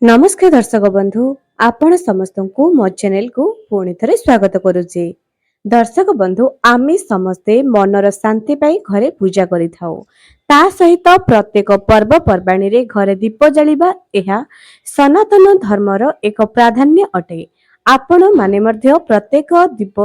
नमस्कार दर्शक बंधु आपण समस्त को मो चैनल को पुणी थे स्वागत करुचे। दर्शक बंधु आमे समस्ते मनर शांति पाई घरे पूजा करि थाउ। ता सहित प्रत्येक पर्व पर्वाणी रे घरे दीप जलिबा एहा सनातन धर्मर एक प्राधान्य अटे। आपण माने मध्य प्रत्येक दीप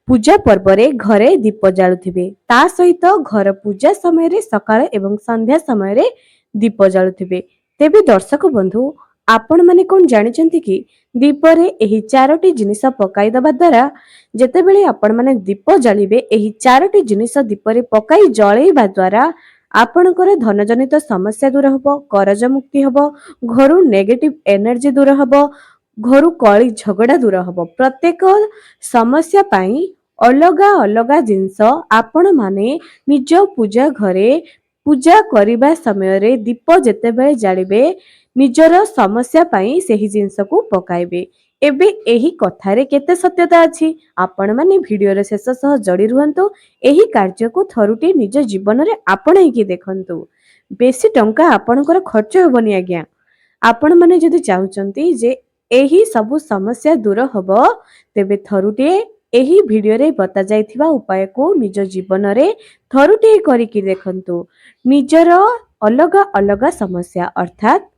पूजा पर्व रे घरे दीप जालुथिबे। ता सहित घर पूजा समय रे सकाळ एवं संध्या समय रे दीप जालुथिबे। तेबे दर्शक बंधु आपण माने कोन जानिचंती कि दीपरे एही चारोटी जिनिस पकाई दबा द्वारा जेतेबेले आपण माने दीप जलिबे एही चारोटी जिनिस दीपरे पकाई जळेबा द्वारा आपणकर धनजनित समस्या दूर हबो, करज मुक्ति हबो, घरु नेगेटिव एनर्जी दूर हबो, घरु कଳି झगड़ा दूर हबो। प्रत्येक समस्या पाई अलगा अलगा जिंस आपण माने निज पूजा घरे पूजा करिबा समय रे दीप जेतेबेले जालिबे निजर समस्या पाई सेही जिंस को पकाइबे। एबे एही कथारे केते सत्यता अछि आपण माने वीडियो रे शेष सह जड़ी रुहंतु। एही कार्य को थरुटी निज जीवन रे आपणै कि देखंतु। बेसी टंका आपणकर खर्च होबनी आज्ञा। आपण माने जदि चाहुचंती जे एही सब समस्या दूर हबो तेबे थरुटी एही वीडियो रे बता जायथिबा उपाय को निज जीवन रे थरुटी करिकि देखंतु। निजर अलगा अलगा समस्या अर्थात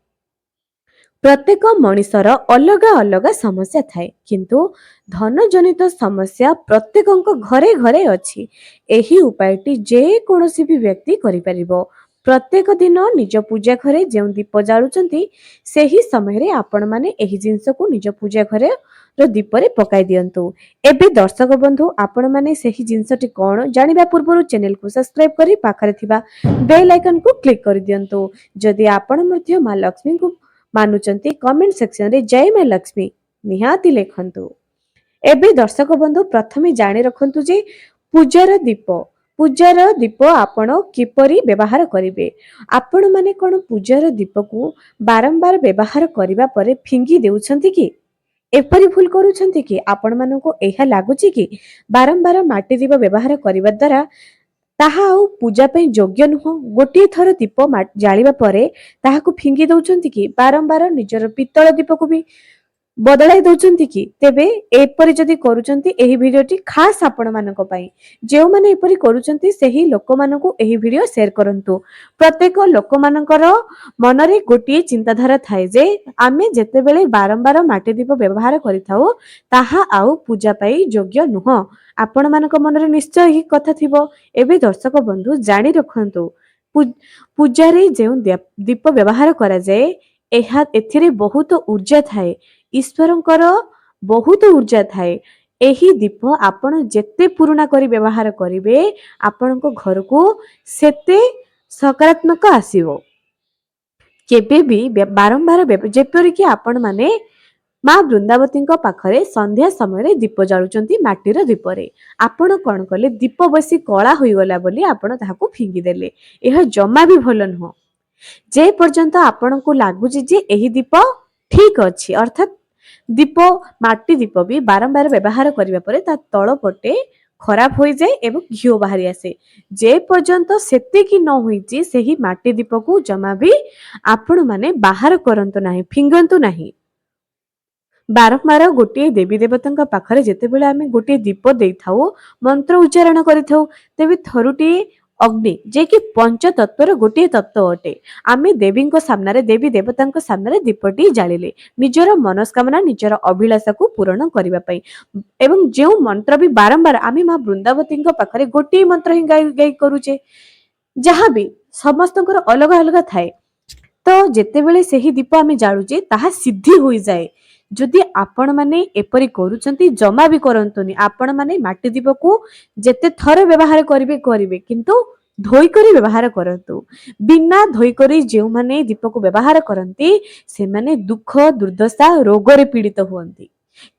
प्रत्येक मनिषर अलगा अलगा समस्या थाए किंतु धन जनित समस्या प्रत्येक घरे घरे अछि। एही उपायटी जे कोनोसी भी व्यक्ति करि परिबो। प्रत्येक दिन निज पूजा घरे जे दीप जालुचंती सेही समय रे आपण माने एही जिंस को निज पूजा घरे रो दीप रे पकाई दियंतु। एबे दर्शक बंधु आपण माने सेही जिंसटी कोन जानिबा पूर्वरु चैनल को सब्सक्राइब करी पाखरे थिबा बेल आइकन को क्लिक करि दियंतु। जदि आपण मध्य मां लक्ष्मी को मानुचंती कमेंट सेक्शन रे जय मां लक्ष्मी निहाती लेखंतु। एबे दर्शक बंधु प्रथमे जानि रखंतु जे पूजार दीप आपण किपरि व्यवहार करिवे। आपण माने कोन पूजार दीप को बारंबार व्यवहार करिबा परे फिंगी देउछंती कि एपरि भूल करूछंती कि आपण मानको एहा लागुची कि बारंबार माटी दीप व्यवहार करिबा द्वारा ताहा आउ पूजा पे योग्य नुह। गोटे थर दीप जालिबा परे ताहाकु फिंगी दउचंती कि बारंबार निजर पितळ दीप को भी बदलाई दउचंती कि तेबे एपरि जदि करूचंती एही वीडियोटी खास आपण मानको पई जेउ माने एपरि करूचंती सेही लोक मानको एही वीडियो शेयर करंतु। प्रत्येक लोक मानकर मनरे गोटे चिंताधारा थाए जे आमे जेतेबेले बारंबार माटी दीप व्यवहार करिथाउ ताहा आउ पूजा पई योग्य नुह। आपण मानक मनरे निश्चय ही कथा थिबो। एबे दर्शक बंधु जानि रखंतु पूजारे जेउ दीप व्यवहार करा जाए एहा एथिरे बहुत ऊर्जा थाए। ईश्वरंकर बहुत ऊर्जा थाए। एही दीप आपण जेते पुराना करी व्यवहार करिवे आपणको घर को सेते सकारात्मक आसीबो। केबे भी बारंबार जेपरि कि आपण माने मां वृंदावती पाखरे संध्या समय दीप जालुचंती माटीर दीपरे आपण कौन कले दीप बसी कला होई गला बोली आपण ताहाकू फिंगी देले। एहा जमा भी भल नुह। जे पर्यंत आपण को लागुची जे एही दीप ठीक अछि अर्थात दीप माटी दीप भी बारंबार व्यवहार करिबा परे ता तळ पटे खराब होई जाए एवं घिओ बाहरी आसे। जे पर्यंत सेते कि न होईची सेही माटी दीप को जमा भी आपण माने बाहर करंतु नाही, फिंगंतु नाही। बारंबार गोटे देवी देवता पाखरे जेतेबेले आमे गोटे दीप देइथाउ मंत्र उच्चारण करिथाउ तेबे थरुटी अग्नि जे कि पंच तत्वर गोटे तत्व अटे आमे देवी सामने देवी देवता सामने दीपटी जालिले निजर मनस्कामना निजर अभिलाषा को पूरण करबा पई एवं जे मंत्र भी बारंबार आमे मां वृंदावती पाखरे गोटे मंत्र ही गाई करूचे जहाँ भी समस्तଙ୍କର अलग अलग थाए। तो जेतेबेले सेही दीप आमे जालुचे ताहा सिद्धि होई जाए। जदि आपण माने एपरि करूचंती जमा भी करंतुनी। आपण माने माटी दीप को जेते थर व्यवहार करिवे किंतु धोई करी व्यवहार करंतु। बिना धोई करी जेउ माने दीप को व्यवहार करंती से माने दुख दुर्दशा रोग रे पीड़ित हुअंती।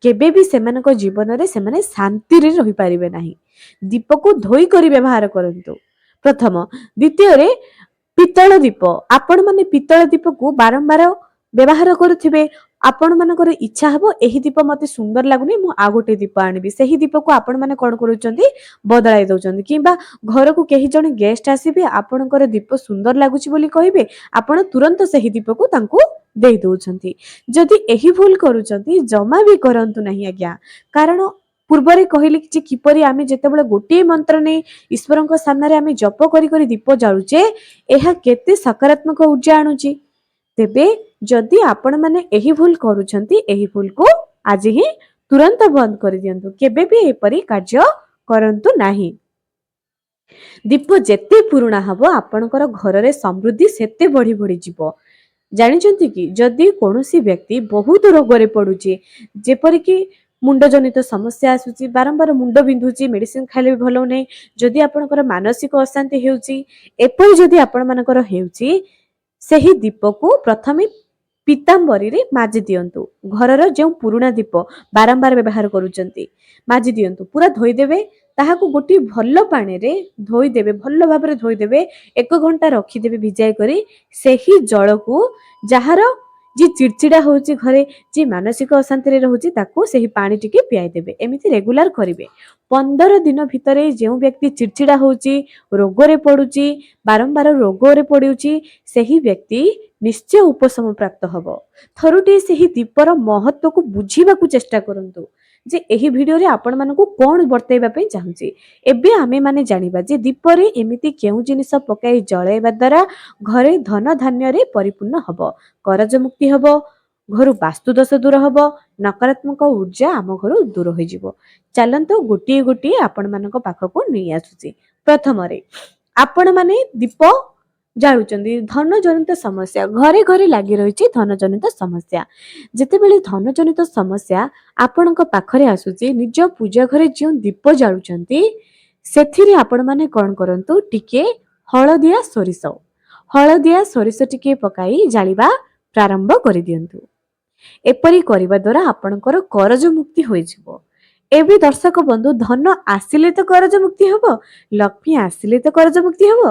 केबे भी सेमानक जीवन रे सेमाने शांति रे रहि पारिबे नाही। दीप को धोई करी व्यवहार करंतु प्रथम। द्वितीय रे पितळ दीप आपण माने पितळ दीप को बारंबार व्यवहार करुथिबे। आपण मानकर इच्छा हबो एही दीप मते सुंदर लागुनी मु आ गोटे दीप आनिबी सेही दीप को आपण माने कोन करूचंती बदलाई दउचंती किबा घर को केही जण गेस्ट आसीबे आपणकर दीप सुंदर लागुची बोली कहिबे आपण तुरंत सेही दीप को तांकू ଦେଇ ଦଉଛନ୍ତି। ଯଦି ଏହି ଭୁଲ କରୁଛନ୍ତି ଜମା ବି କରନ୍ତୁ ନାହିଁ ଆଜ୍ଞା। କାରଣ ପୂର୍ବରେ କହିଲି ଯେ କିପରି ଆମେ ଯେତେବେଳେ ଗୋଟିଏ ମନ୍ତ୍ର ନେଇ ଈଶ୍ୱରଙ୍କ ସାମ୍ନାରେ ଆମେ ଜପ କରି କରି ଦୀପ ଜାଳୁଛେ ଏହା କେତେ ସକାରାତ୍ମକ ଊର୍ଜା ଆଣୁଛି। ତେବେ ଯଦି ଆପଣମାନେ ଏହି ଭୁଲ କରୁଛନ୍ତି ଏହି ଭୁଲକୁ ଆଜି ହିଁ ତୁରନ୍ତ ବନ୍ଦ କରିଦିଅନ୍ତୁ। କେବେ ବି ଏପରି କାର୍ଯ୍ୟ କରନ୍ତୁ ନାହିଁ। ଦୀପ ଯେତେ ପୁରୁଣା ହବ ଆପଣଙ୍କର ଘରରେ ସମୃଦ୍ଧି ସେତେ ବଢି ବଢି ଯିବ। ଜାଣିଛନ୍ତି କି ଯଦି କୌଣସି ବ୍ୟକ୍ତି ବହୁତ ରୋଗରେ ପଡୁଛି, ଯେପରିକି ମୁଣ୍ଡ ଜନିତ ସମସ୍ୟା ଆସୁଛି, ବାରମ୍ବାର ମୁଣ୍ଡ ବିନ୍ଧୁଛି, ମେଡିସିନ ଖାଇଲେ ବି ଭଲ ନାହିଁ, ଯଦି ଆପଣଙ୍କର ମାନସିକ ଅଶାନ୍ତି ହେଉଛି, ଏପରି ଯଦି ଆପଣମାନଙ୍କର ହେଉଛି, ସେହି ଦୀପକୁ ପ୍ରଥମେ ପିତାମ୍ବରୀରେ ମାଜି ଦିଅନ୍ତୁ। ଘରର ଯେଉଁ ପୁରୁଣା ଦୀପ ବାରମ୍ବାର ବ୍ୟବହାର କରୁଛନ୍ତି ମାଜି ଦିଅନ୍ତୁ, ପୁରା ଧୋଇଦେବେ। ତାହାକୁ ଗୋଟିଏ ଭଲ ପାଣିରେ ଧୋଇଦେବେ, ଭଲ ଭାବରେ ଧୋଇଦେବେ, 1 ଘଣ୍ଟା ରଖିଦେବେ ଭିଜାଇ କରି। ସେହି ଜଳକୁ ଯାହାର ଯିଏ ଚିଡ଼ଚିଡ଼ା ହେଉଛି ଘରେ, ଯିଏ ମାନସିକ ଅଶାନ୍ତିରେ ରହୁଛି ତାକୁ ସେହି ପାଣି ଟିକେ ପିଆଇ ଦେବେ। ଏମିତି ରେଗୁଲାର କରିବେ। 15 ଦିନ ଭିତରେ ଯେଉଁ ବ୍ୟକ୍ତି ଚିଡ଼ଚିଡ଼ା ହେଉଛି, ରୋଗରେ ପଡୁଛି, ବାରମ୍ବାର ରୋଗରେ ପଡୁଛି, ସେହି ବ୍ୟକ୍ତି ନିଶ୍ଚୟ ଉପଶମ ପ୍ରାପ୍ତ ହବ। ଥରୁଟିଏ ସେହି ଦୀପର ମହତ୍ଵକୁ ବୁଝିବାକୁ ଚେଷ୍ଟା କରନ୍ତୁ ଯେ ଏହି ଭିଡିଓରେ ଆପଣମାନଙ୍କୁ କଣ ବର୍ତ୍ତାଇବା ପାଇଁ ଚାହୁଁଛି। ଏବେ ଆମେମାନେ ଜାଣିବା ଯେ ଦୀପରେ ଏମିତି କେଉଁ ଜିନିଷ ପକାଇ ଜଳାଇବା ଦ୍ୱାରା ଘରେ ଧନ ଧାନ୍ୟରେ ପରିପୂର୍ଣ୍ଣ ହବ, କରଜ ମୁକ୍ତି ହବ, ଘରୁ ବାସ୍ତୁ ଦୋଷ ଦୂର ହବ, ନକାରାତ୍ମକ ଊର୍ଜା ଆମ ଘରୁ ଦୂର ହୋଇଯିବ। ଚାଲନ୍ତୁ ଗୋଟିଏ ଗୋଟିଏ ଆପଣମାନଙ୍କ ପାଖକୁ ନେଇ ଆସୁଛି। ପ୍ରଥମରେ ଆପଣମାନେ ଦୀପ ଜାଳୁଛନ୍ତି, ଧନ ଜନିତ ସମସ୍ୟା ଘରେ ଘରେ ଲାଗି ରହିଛି। ଧନ ଜନିତ ସମସ୍ୟା, ଯେତେବେଳେ ଧନ ଜନିତ ସମସ୍ୟା ଆପଣଙ୍କ ପାଖରେ ଆସୁଛି, ନିଜ ପୂଜା ଘରେ ଯେଉଁ ଦୀପ ଜାଳୁଛନ୍ତି ସେଥିରେ ଆପଣମାନେ କଣ କରନ୍ତୁ, ଟିକେ ହଳଦିଆ ସୋରିଷ ଟିକେ ପକାଇ ଜାଳିବା ପ୍ରାରମ୍ଭ କରିଦିଅନ୍ତୁ। ଏପରି କରିବା ଦ୍ୱାରା ଆପଣଙ୍କର କରଜ ମୁକ୍ତି ହୋଇଯିବ। ଏବେ ଦର୍ଶକ ବନ୍ଧୁ, ଧନ ଆସିଲେ ତ କରଜ ମୁକ୍ତି ହବ, ଲକ୍ଷ୍ମୀ ଆସିଲେ ତ କରଜ ମୁକ୍ତି ହବ।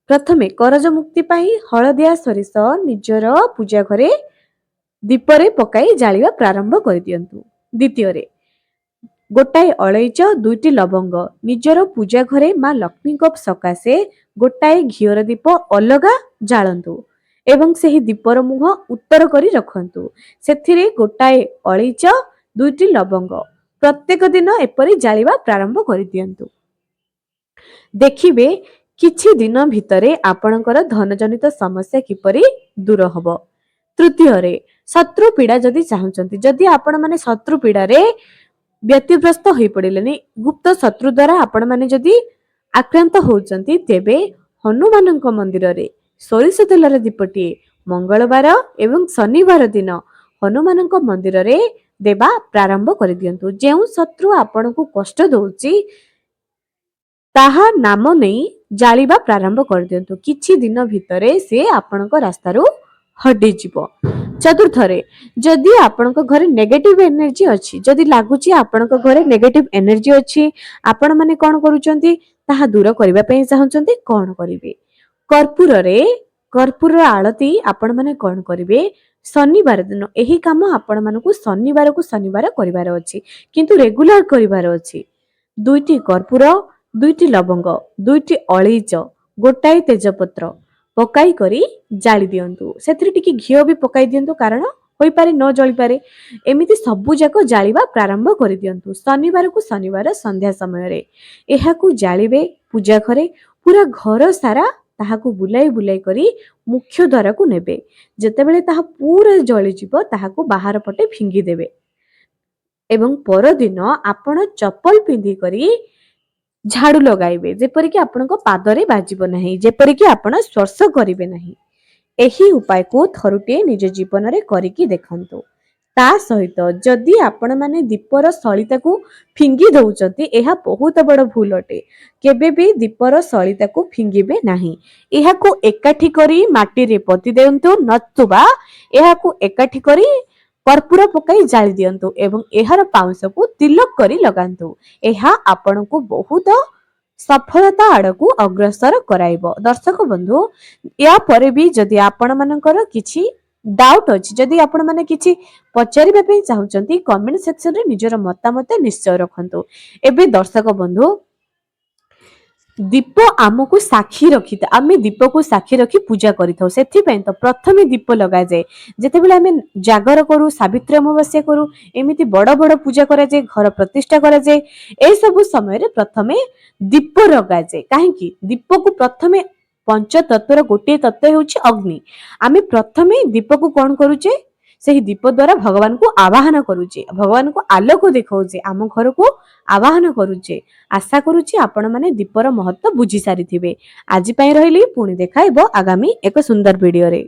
ପ୍ରଥମେ କରଜ ମୁକ୍ତି ପାଇଁ ହଳଦିଆ ସୋରିଷ ନିଜର ପୂଜା ଘରେ ଦୀପରେ ପକାଇ ଜାଳିବା ପ୍ରାରମ୍ଭ କରିଦିଅନ୍ତୁ। ଦ୍ୱିତୀୟରେ ଗୋଟାଏ ଅଳେଇଚ, 2ଟି ଲବଙ୍ଗ ନିଜର ପୂଜା ଘରେ ମା ଲକ୍ଷ୍ମୀଙ୍କ ସକାଶେ ଗୋଟାଏ ଘିଅର ଦୀପ ଅଲଗା ଜାଳନ୍ତୁ ଏବଂ ସେହି ଦୀପର ମୁହଁ ଉତ୍ତର କରି ରଖନ୍ତୁ। ସେଥିରେ ଗୋଟାଏ ଅଳେଇଚ, 2ଟି ଲବଙ୍ଗ ପ୍ରତ୍ୟେକ ଦିନ ଏପରି ଜାଳିବା ପ୍ରାରମ୍ଭ କରିଦିଅନ୍ତୁ। ଦେଖିବେ କିଛି ଦିନ ଭିତରେ ଆପଣଙ୍କର ଧନଜନିତ ସମସ୍ୟା କିପରି ଦୂର ହବ। ତୃତୀୟରେ ଶତ୍ରୁ ପୀଡା ଯଦି ଚାହୁଁଛନ୍ତି, ଯଦି ଆପଣମାନେ ଶତ୍ରୁ ପୀଡାରେ ବ୍ୟତିବ୍ୟସ୍ତ ହୋଇପଡ଼ିଲେନି, ଗୁପ୍ତ ଶତ୍ରୁ ଦ୍ୱାରା ଆପଣମାନେ ଯଦି ଆକ୍ରାନ୍ତ ହେଉଛନ୍ତି, ତେବେ ହନୁମାନଙ୍କ ମନ୍ଦିରରେ ସୋରିଷ ତେଲର ଦୀପଟିଏ ମଙ୍ଗଳବାର ଏବଂ ଶନିବାର ଦିନ ହନୁମାନଙ୍କ ମନ୍ଦିରରେ ଦେବା ପ୍ରାରମ୍ଭ କରିଦିଅନ୍ତୁ। ଯେଉଁ ଶତ୍ରୁ ଆପଣଙ୍କୁ କଷ୍ଟ ଦଉଛି ତାହା ନାମ ନେଇ ଜାଳିବା ପ୍ରାରମ୍ଭ କରିଦିଅନ୍ତୁ। କିଛି ଦିନ ଭିତରେ ସେ ଆପଣଙ୍କ ରାସ୍ତାରୁ ହଟିଯିବ। ଚତୁର୍ଥରେ ଯଦି ଆପଣଙ୍କ ଘରେ ନେଗେଟିଭ ଏନର୍ଜି ଅଛି, ଯଦି ଲାଗୁଛି ଆପଣଙ୍କ ଘରେ ନେଗେଟିଭ ଏନର୍ଜି ଅଛି, ଆପଣମାନେ କଣ କରୁଛନ୍ତି ତାହା ଦୂର କରିବା ପାଇଁ ଚାହୁଁଛନ୍ତି, କଣ କରିବେ? କର୍ପୂର ଆଳତି ଆପଣମାନେ କଣ କରିବେ, ଶନିବାର ଦିନ ଏହି କାମ ଆପଣମାନଙ୍କୁ ଶନିବାରକୁ ଶନିବାର କରିବାର ଅଛି, କିନ୍ତୁ ରେଗୁଲାର କରିବାର ଅଛି। 2ଟି କର୍ପୂର, 2ଟି ଲବଙ୍ଗ, 2ଟି ଅଳେଇଚ, ଗୋଟାଏ ତେଜପତ୍ର ପକାଇ କରି ଜାଳି ଦିଅନ୍ତୁ। ସେଥିରେ ଟିକେ ଘିଅ ବି ପକାଇ ଦିଅନ୍ତୁ, କାରଣ ହୋଇପାରେ ନ ଜଳିପାରେ। ଏମିତି ସବୁ ଯାକ ଜାଳିବା ପ୍ରାରମ୍ଭ କରିଦିଅନ୍ତୁ ଶନିବାରକୁ ଶନିବାର ସନ୍ଧ୍ୟା ସମୟରେ। ଏହାକୁ ଜାଳିବେ ପୂଜା ଘରେ, ପୁରା ଘର ସାରା ତାହାକୁ ବୁଲାଇ ବୁଲାଇ କରି ମୁଖ୍ୟ ଦ୍ୱାରକୁ ନେବେ। ଯେତେବେଳେ ତାହା ପୁରା ଜଳିଯିବ ତାହାକୁ ବାହାର ପଟେ ଫିଙ୍ଗି ଦେବେ ଏବଂ ପରଦିନ ଆପଣ ଚପଲ ପିନ୍ଧି କରି ଝାଡୁ ଲଗାଇବେ, ଯେପରିକି ଆପଣଙ୍କ ପାଦରେ ବାଜିବ ନାହିଁ, ଯେପରିକି ଆପଣ ସ୍ପର୍ଶ କରିବେ ନାହିଁ। ଏହି ଉପାୟକୁ ଥରୁଟିଏ ନିଜ ଜୀବନରେ କରିକି ଦେଖନ୍ତୁ। ତା ସହିତ ଯଦି ଆପଣମାନେ ଦୀପର ସଳିତାକୁ ଫିଙ୍ଗି ଦଉଛନ୍ତି, ଏହା ବହୁତ ବଡ଼ ଭୁଲ ଅଟେ। କେବେ ବି ଦୀପର ସଳିତାକୁ ଫିଙ୍ଗିବେ ନାହିଁ। ଏହାକୁ ଏକାଠି କରି ମାଟିରେ ପୋତି ଦିଅନ୍ତୁ, ନତୁବା ଏହାକୁ ଏକାଠି କରି କର୍ପୂର ପକାଇ ଜାଳି ଦିଅନ୍ତୁ ଏବଂ ଏହାର ପାଉଁଶକୁ ତିଲକ କରି ଲଗାନ୍ତୁ। ଏହା ଆପଣଙ୍କୁ ବହୁତ ସଫଳତା ଆଡକୁ ଅଗ୍ରସର କରାଇବ। ଦର୍ଶକ ବନ୍ଧୁ, ୟା ପରେ ବି ଯଦି ଆପଣମାନଙ୍କର କିଛି ଡାଉଟ୍ ଅଛି, ଯଦି ଆପଣମାନେ କିଛି ପଚାରିବା ପାଇଁ ଚାହୁଁଛନ୍ତି, କମେଣ୍ଟ ସେକ୍ସନରେ ନିଜର ମତାମତ ନିଶ୍ଚୟ ରଖନ୍ତୁ। ଏବେ ଦର୍ଶକ ବନ୍ଧୁ, दीप आमको साक्षी रखी आम दीप को साक्षी रखी पूजा करिथाउ सेथिपैं तो प्रथमे दीप लगा जाए जेतेबेले आम जागर करू सावित्री अमावास्या करू एमिति बड़ बड़ पूजा करा जाए घर प्रतिष्ठा करा जाए ए सब समय रे प्रथमे दीप लगा जाए कहीं दीप को प्रथमे पंच तत्वर गोटे तत्व होउछि अग्नि आम प्रथमे दीप को कौन करूचे ସେହି ଦୀପ ଦ୍ୱାରା ଭଗବାନଙ୍କୁ ଆବାହନ କରୁଛେ ଭଗବାନଙ୍କୁ ଆଲୋକ ଦେଖାଉଛେ ଆମ ଘରକୁ ଆବାହନ କରୁଛେ ଆଶା କରୁଛି ଆପଣମାନେ ଦୀପର ମହତ୍ତ୍ୱ ବୁଝି ସାରିଥିବେ ଆଜି ପାଇଁ ରହିଲି ପୁଣି ଦେଖାଇବ ଆଗାମୀ ଏକ ସୁନ୍ଦର ଭିଡିଓରେ।